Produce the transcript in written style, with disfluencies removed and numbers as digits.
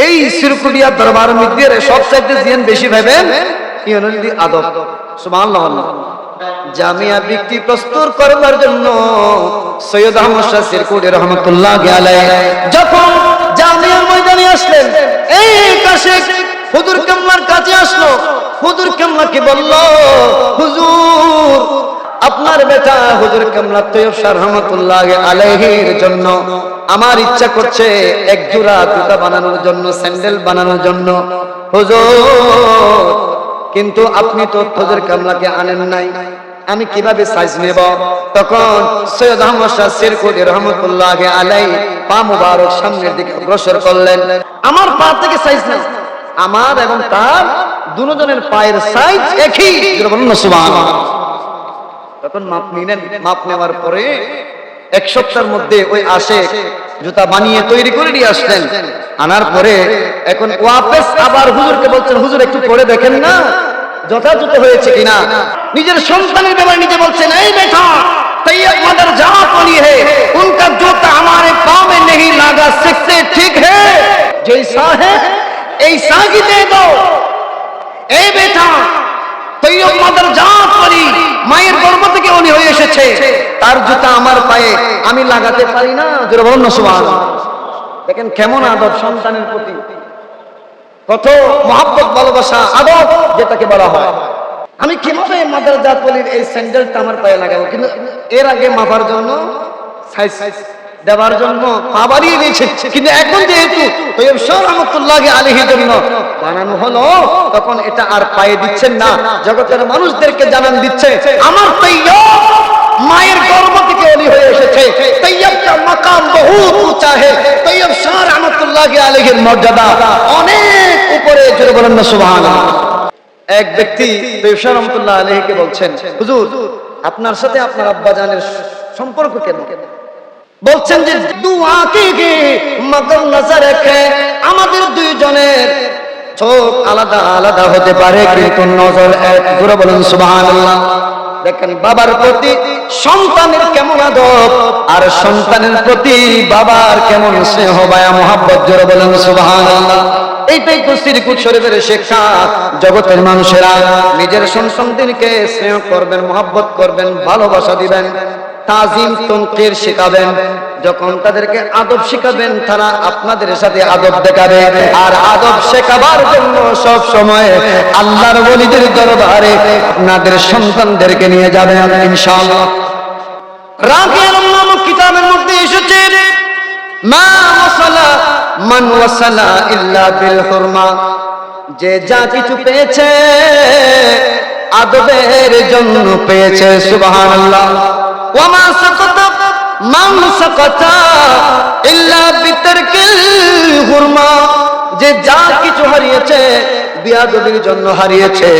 এই সিরকুটিয়া দরবার মধ্যে সবচাইতে জিয়ান বেশি ভাবেন ইউনিটি আদব। সুবহানাল্লাহ। জামিয়া বিক্রি প্রস্তুত করবার জন্য সৈয়দ আহমদ শাহ সিরকুটি রহমাতুল্লাহি আলাইহি যখন জামিয়ার ময়দানে আসলেন, এই কাছে হুজুর কেবলার কাছে আসলো। হুজুর কেবলাকে বলল, হুজুর আপনার বেটা হুজুর কেবলা তৈয়ব শাহ রহমাতুল্লাহি আলাইহির জন্য আমার ইচ্ছা করছে এক জোড়া জুতা বানানোর জন্য, স্যান্ডেল বানানোর জন্য হুজুর, কিন্তু আপনি তো হুজুর কেবলাকে আনেন নাই, আমি কিভাবে সাইজ নেব? তখন সৈয়দ আহমদ শাহ সিরকুটি রহমাতুল্লাহি আলাইহি পা মুবারক সামনের দিকে অগ্রসর করলেন। আমার পা থেকে সাইজ নেন, আমার এবং তার দুজনের পায়ের সাইজ একই। সুবহানাল্লাহ। তখন মাপ নিলেন। মাপ নেওয়ার পরে এক সপ্তাহের মধ্যে ওই আশেক জুতা বানিয়ে তৈরি করে নিয়ে আসলেন। আনার পরে এখন ওয়াপস আবার হুজুরকে বলছেন, হুজুর একটু পরে দেখেন না যথাযথ হয়েছে কিনা। নিজের সন্তানের ব্যাপারে নিজে বলছেন, এই বেটা तैयब मदर जहाँ पड़ी है उनका जूता हमारे पाँव में नहीं लगा सकते, ठीक है? जैसा है ऐसा ही दे दो। ए बेटा तैयब मदर जहाँ पड़ी মায়ের গর্ভ থেকে উনি হয়ে এসেছে, তার জুতা আমার পায়ে আমি লাগাতে পারি না। জোরে বলুন না সুবহানাল্লাহ। দেখেন কেমন আদব সন্তানের প্রতি, কত মহব্বত, ভালোবাসা, আদব যেটাকে বলা হয়। আমি কিভাবে মাদার জাতলির এই স্যান্ডেলটা আমার পায়ে লাগাবো? কিন্তু এর আগে মাপার জন্য সাইজ দেওয়ার জন্য পা বাড়িয়ে দিয়েছে, কিন্তু এখন যেহেতু তৈয়ব শাহ রহমাতুল্লাহি আলাইহির জন্য বানানো হলো, তখন এটা আর পায়ে দিচ্ছেন না, জগতের মানুষদেরকে জানান দিচ্ছে আমার তৈয়ব মায়ের গর্ভ থেকে ওলি হয়ে এসেছে। তৈয়ব কা মাকাম বহুত উঁচা है, তৈয়ব শাহ রহমাতুল্লাহি আলাইহির মর্যাদা অনেক উপরে। জোরে বলেন না সুবহানাল্লাহ। এক ব্যক্তি তৈয়ব শাহ রহমাতুল্লাহি আলাইহিকে বলছেন, হুজুর আপনার সাথে আপনার আব্বাজানের সম্পর্ক কেমন? বলছেন যে দুয়া কি মগর নজর রেখে আমাদের দুইজনের চোখ আলাদা আলাদা হতে পারে কিন্তু নজর এক। জোরে বলেন সুবহানাল্লাহ। দেখেন বাবার প্রতি সন্তানের কেমন আদব আর সন্তানের প্রতি বাবার কেমন স্নেহ মায়া মহব্বত। জোরে বলেন সুবহানাল্লাহ। এইটাই তো সিরকুট শরীফের শিক্ষা। জগতের মানুষেরা নিজের সন্তানদেরকে স্নেহ করবেন, মহব্বত করবেন, ভালোবাসা দিবেন, তাজিম তনকির শিখাবেন। যখন তাদেরকে আদব শিখাবেন তারা আপনাদের সাথে আদব দেখাবে। আর আদব শেখাবার জন্য সব সময় আল্লাহর ওলিদের দরবারে আপনাদের সন্তানদেরকে নিয়ে যাবেন ইনশাআল্লাহ। রাগের নামক কিতাবের মধ্যে এসেছে মা ওয়াসালা মান ওয়াসালা ইল্লা বিল হুরমা, যে যা কিছু পেয়েছে আদবের জন্য পেয়েছে। সুবহানাল্লাহ। ওয়া মা সাকাতা মান সাকাতা ইল্লা বিতারকিল হুরমা, যে যা কিছু হারিয়েছে বিয়াদবির জন্য হারিয়েছে।